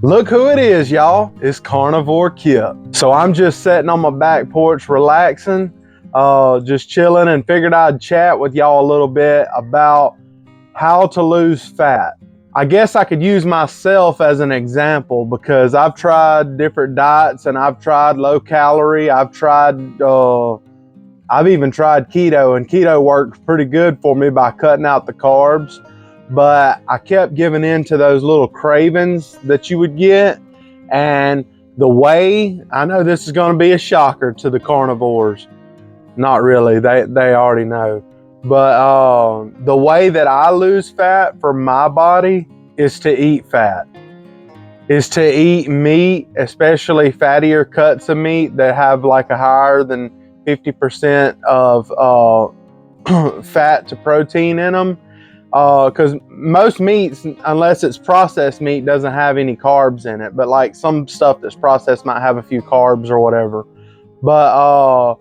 Look who it is, y'all. It's Carnivore Kipp. So I'm just sitting on my back porch relaxing, just chilling, and figured I'd chat with y'all a little bit about how to lose fat. I guess I could use myself as an example because I've tried different diets and I've tried low calorie. I've even tried keto, and keto worked pretty good for me by cutting out the carbs. But I kept giving in to those little cravings that you would get. And the way, I know this is going to be a shocker to the carnivores. Not really, they already know. But the way that I lose fat for my body is to eat fat. Is to eat meat, especially fattier cuts of meat that have like a higher than 50% of fat to protein in them. Because most meats, unless it's processed meat, doesn't have any carbs in it. But like some stuff that's processed might have a few carbs or whatever. But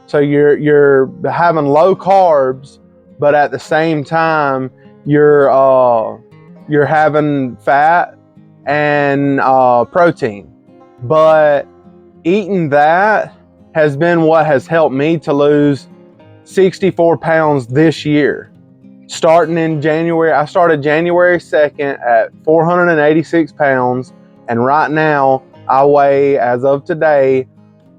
so you're having low carbs, but at the same time you're having fat and protein. But eating that has been what has helped me to lose 64 pounds this year. Starting in January, I started January 2nd at 486 pounds, and right now I weigh, as of today,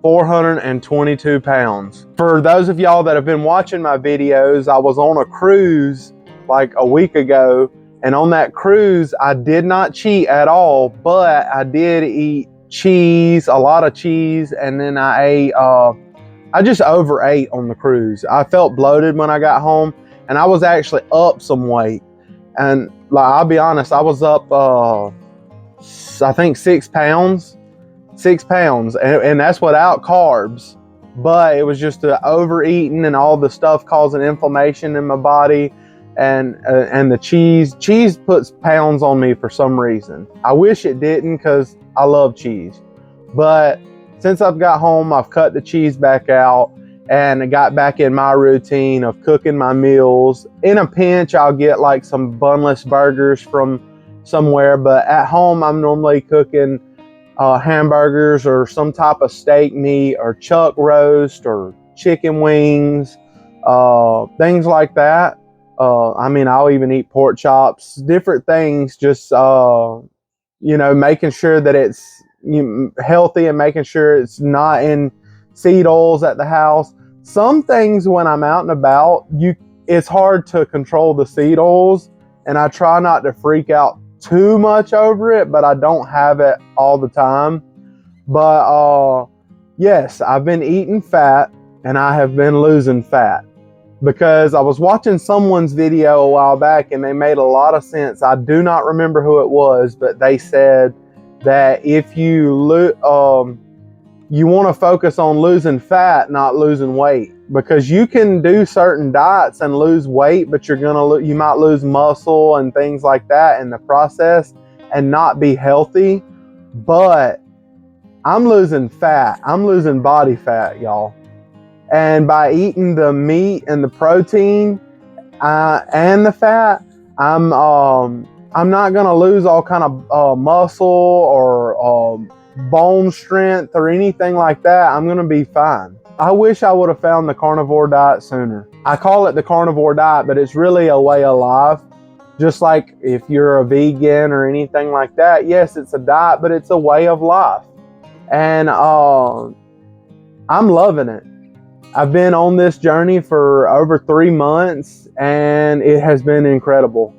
422 pounds. For those of y'all that have been watching my videos, I was on a cruise like a week ago, and on that cruise I did not cheat at all, but I did eat cheese, a lot of cheese, and then I just overate on the cruise. I felt bloated when I got home, and I was actually up some weight. And like, I'll be honest, I was up, I think 6 pounds, and that's without carbs. But it was just the overeating and all the stuff causing inflammation in my body, and the cheese puts pounds on me for some reason. I wish it didn't, because I love cheese. But since I've got home, I've cut the cheese back out, and I got back in my routine of cooking my meals. In a pinch, I'll get like some bunless burgers from somewhere, but at home, I'm normally cooking hamburgers or some type of steak meat or chuck roast or chicken wings, things like that. I mean, I'll even eat pork chops, different things, just, making sure that it's healthy and making sure it's not in seed oils at the house. Some things when I'm out and about, it's hard to control the seed oils, and I try not to freak out too much over it, but I don't have it all the time. But yes, I've been eating fat, and I have been losing fat, because I was watching someone's video a while back and they made a lot of sense. I do not remember who it was, but they said that if you want to focus on losing fat, not losing weight, because you can do certain diets and lose weight, but you might lose muscle and things like that in the process and not be healthy. But I'm losing fat. I'm losing body fat, y'all. And by eating the meat and the protein and the fat, I'm not gonna lose all kind of muscle or bone strength or anything like that. I'm gonna be fine. I wish I would have found the carnivore diet sooner. I call it the carnivore diet, but it's really a way of life. Just like if you're a vegan or anything like that, yes, it's a diet, but it's a way of life. And I'm loving it. I've been on this journey for over 3 months, and it has been incredible.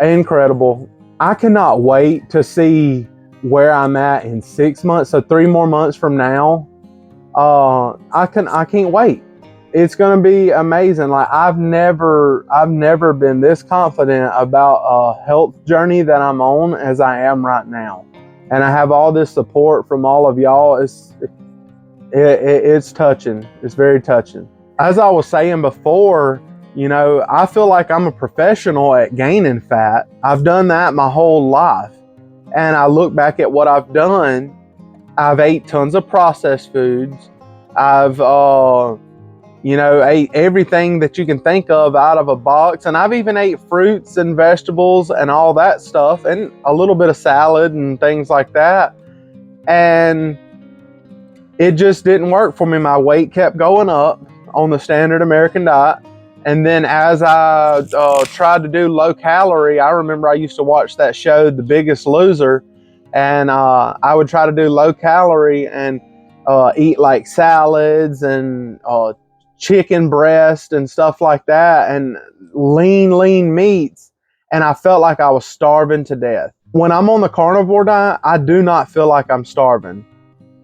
Incredible. I cannot wait to see where I'm at in 6 months. So 3 more months from now. I can't wait. It's gonna be amazing. Like I've never been this confident about a health journey that I'm on as I am right now. And I have all this support from all of y'all. It's touching. It's very touching. As I was saying before, I feel like I'm a professional at gaining fat. I've done that my whole life. And I look back at what I've done. I've ate tons of processed foods. I've You know, ate everything that you can think of out of a box. And I've even ate fruits and vegetables and all that stuff, and a little bit of salad and things like that. And it just didn't work for me. My weight kept going up on the standard American diet. And then as I tried to do low calorie, I remember I used to watch that show, The Biggest Loser, and I would try to do low calorie and eat like salads and chicken breast and stuff like that, and lean meats. And I felt like I was starving to death. When I'm on the carnivore diet, I do not feel like I'm starving.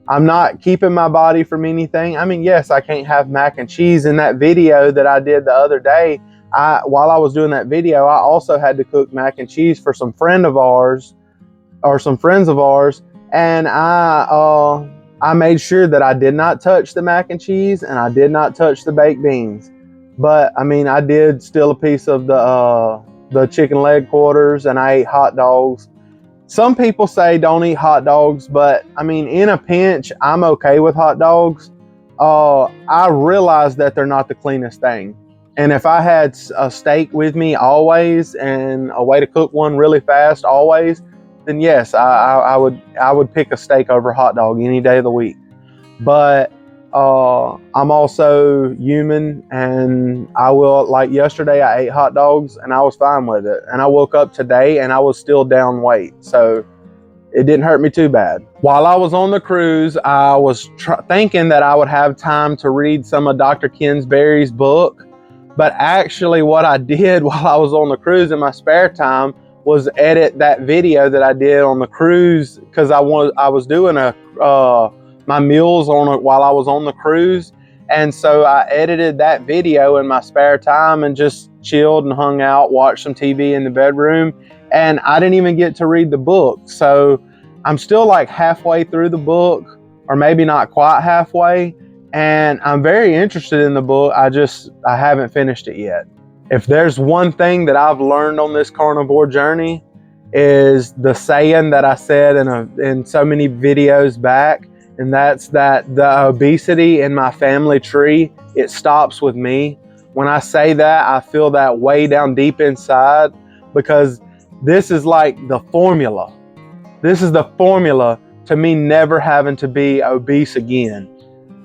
I'm not keeping my body from anything. I mean, yes, I can't have mac and cheese. In that video that I did the other day, while I was doing that video, I also had to cook mac and cheese for some friends of ours, and I made sure that I did not touch the mac and cheese and I did not touch the baked beans. But I mean, I did steal a piece of the chicken leg quarters, and I ate hot dogs. Some people say don't eat hot dogs, but I mean, in a pinch, I'm okay with hot dogs. I realize that they're not the cleanest thing. And if I had a steak with me always and a way to cook one really fast always, then yes, I would pick a steak over a hot dog any day of the week. But I'm also human, and I will, like yesterday, I ate hot dogs and I was fine with it. And I woke up today and I was still down weight. So it didn't hurt me too bad. While I was on the cruise, I was thinking that I would have time to read some of Dr. Kinsberry's book. But actually what I did while I was on the cruise in my spare time was edit that video that I did on the cruise, because I was doing my meals while I was on the cruise. And so I edited that video in my spare time and just chilled and hung out, watched some TV in the bedroom. And I didn't even get to read the book. So I'm still like halfway through the book, or maybe not quite halfway. And I'm very interested in the book. I haven't finished it yet. If there's one thing that I've learned on this carnivore journey, is the saying that I said in so many videos back, and that's that the obesity in my family tree, it stops with me. When I say that, I feel that way down deep inside, because this is like the formula. This is the formula to me never having to be obese again.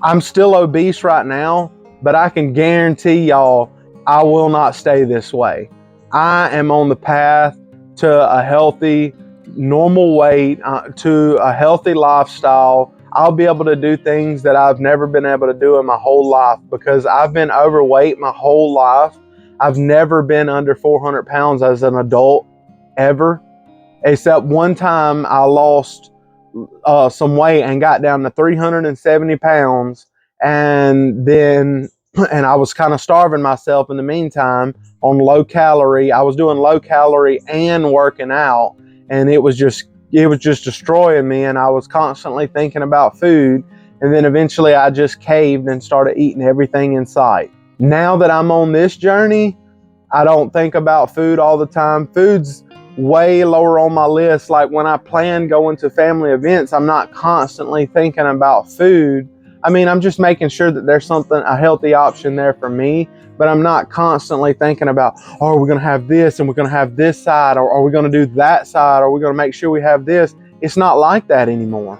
I'm still obese right now, but I can guarantee y'all I will not stay this way. I am on the path to a healthy, normal weight, to a healthy lifestyle. I'll be able to do things that I've never been able to do in my whole life, because I've been overweight my whole life. I've never been under 400 pounds as an adult, ever. Except one time I lost some weight and got down to 370 pounds. And I was kind of starving myself in the meantime on low calorie. I was doing low calorie and working out, and it was just destroying me. And I was constantly thinking about food. And then eventually I just caved and started eating everything in sight. Now that I'm on this journey, I don't think about food all the time. Food's way lower on my list. Like when I plan going to family events, I'm not constantly thinking about food. I mean, I'm just making sure that there's a healthy option there for me, but I'm not constantly thinking about, oh, we're going to have this and we're going to have this side, or are we going to do that side, or we're going to make sure we have this. It's not like that anymore,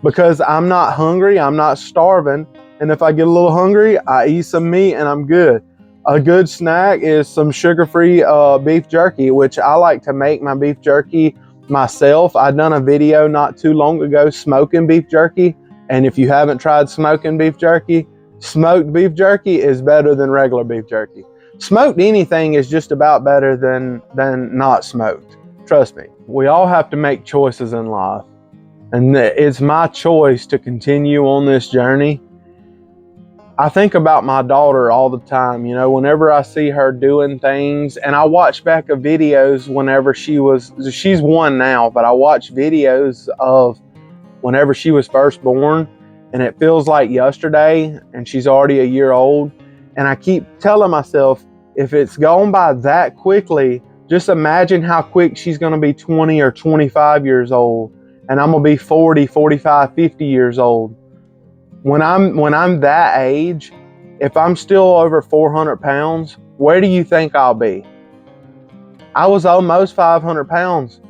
because I'm not hungry. I'm not starving. And if I get a little hungry, I eat some meat and I'm good. A good snack is some sugar-free beef jerky, which I like to make my beef jerky myself. I done a video not too long ago smoking beef jerky. And if you haven't tried smoking beef jerky, smoked beef jerky is better than regular beef jerky. Smoked anything is just about better than not smoked. Trust me. We all have to make choices in life. And it's my choice to continue on this journey. I think about my daughter all the time, you know, whenever I see her doing things, and I watch back of videos whenever she's one now, but I watch videos of whenever she was first born, and it feels like yesterday, and she's already a year old. And I keep telling myself, if it's gone by that quickly, just imagine how quick she's going to be 20 or 25 years old, and I'm going to be 40, 45, 50 years old. When I'm that age, if I'm still over 400 pounds, where do you think I'll be? I was almost 500 pounds.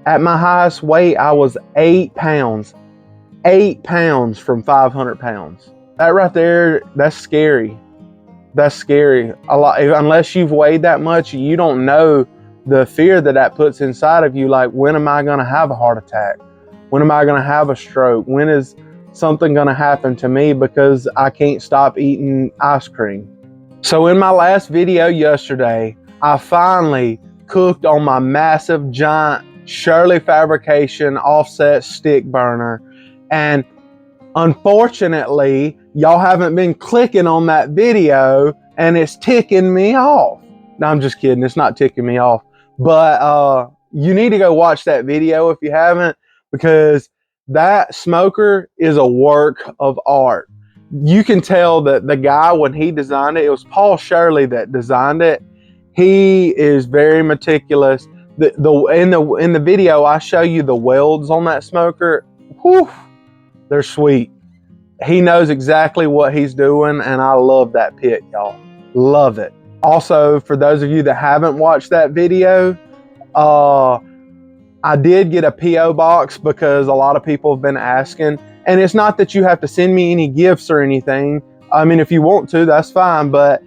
At my highest weight, I was 8 pounds. 8 pounds from 500 pounds. That right there, that's scary. That's scary. A lot, unless you've weighed that much, you don't know the fear that that puts inside of you. Like, when am I going to have a heart attack? When am I going to have a stroke? When is something going to happen to me because I can't stop eating ice cream? So in my last video yesterday, I finally cooked on my massive, giant Shirley Fabrication offset stick burner. And unfortunately, y'all haven't been clicking on that video and it's ticking me off. No, I'm just kidding. It's not ticking me off. But you need to go watch that video if you haven't, because that smoker is a work of art. You can tell that the guy, when he designed it was Shirley that designed it. He is very meticulous. In the video, I show you the welds on that smoker. Whew, they're sweet. He knows exactly what he's doing, and I love that pit, y'all. Love it. Also, for those of you that haven't watched that video, I did get a P.O. box because a lot of people have been asking. And it's not that you have to send me any gifts or anything. I mean, if you want to, that's fine. But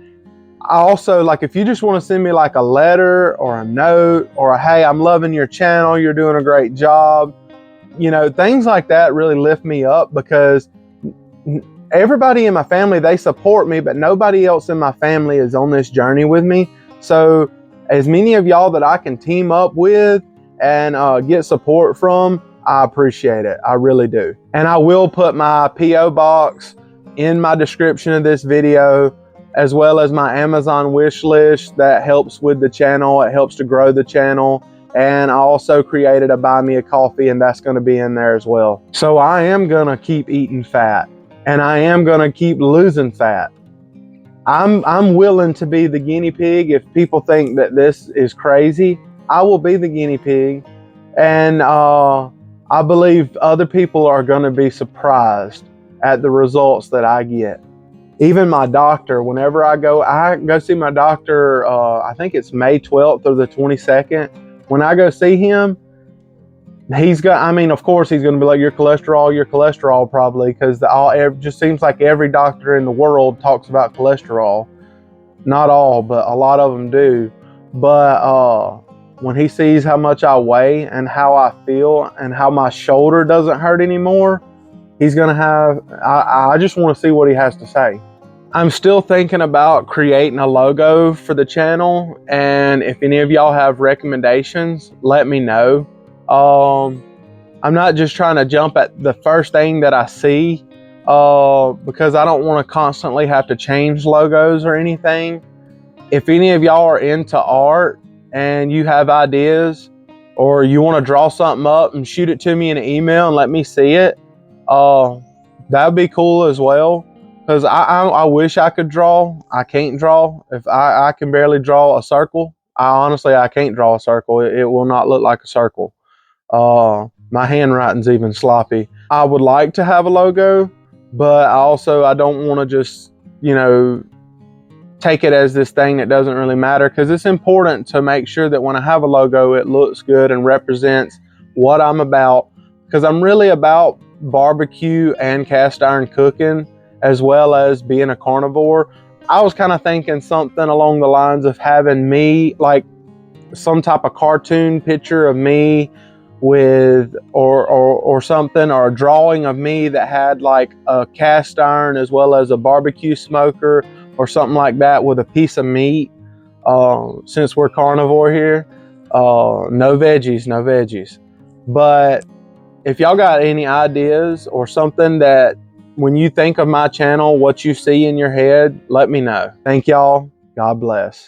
I also, like, if you just want to send me like a letter or a note or a, hey, I'm loving your channel, you're doing a great job, you know, things like that really lift me up, because everybody in my family, they support me, but nobody else in my family is on this journey with me. So as many of y'all that I can team up with and get support from, I appreciate it. I really do. And I will put my P.O. box in my description of this video, as well as my Amazon wish list that helps with the channel. It helps to grow the channel. And I also created a buy me a coffee, and that's going to be in there as well. So I am going to keep eating fat, and I am going to keep losing fat. I'm willing to be the guinea pig. If people think that this is crazy, I will be the guinea pig. And I believe other people are going to be surprised at the results that I get. Even my doctor, whenever I go see my doctor, I think it's May 12th or the 22nd. When I go see him, of course he's going to be like, your cholesterol probably, because it just seems like every doctor in the world talks about cholesterol. Not all, but a lot of them do. But when he sees how much I weigh and how I feel and how my shoulder doesn't hurt anymore, he's going to have, I just want to see what he has to say. I'm still thinking about creating a logo for the channel, and if any of y'all have recommendations, let me know. I'm not just trying to jump at the first thing that I see, because I don't want to constantly have to change logos or anything. If any of y'all are into art and you have ideas, or you want to draw something up and shoot it to me in an email and let me see it, that would be cool as well. Because I wish I could draw. I can't draw. If I can barely draw a circle. Honestly, I can't draw a circle. It will not look like a circle. My handwriting's even sloppy. I would like to have a logo, but I don't want to just, you know, take it as this thing that doesn't really matter, because it's important to make sure that when I have a logo, it looks good and represents what I'm about, because I'm really about barbecue and cast iron cooking, as well as being a carnivore. I was kind of thinking something along the lines of having me, like some type of cartoon picture of me with, or something, or a drawing of me that had like a cast iron as well as a barbecue smoker or something like that, with a piece of meat. Since we're carnivore here, no veggies. But if y'all got any ideas or something that, when you think of my channel, what you see in your head, let me know. Thank y'all. God bless.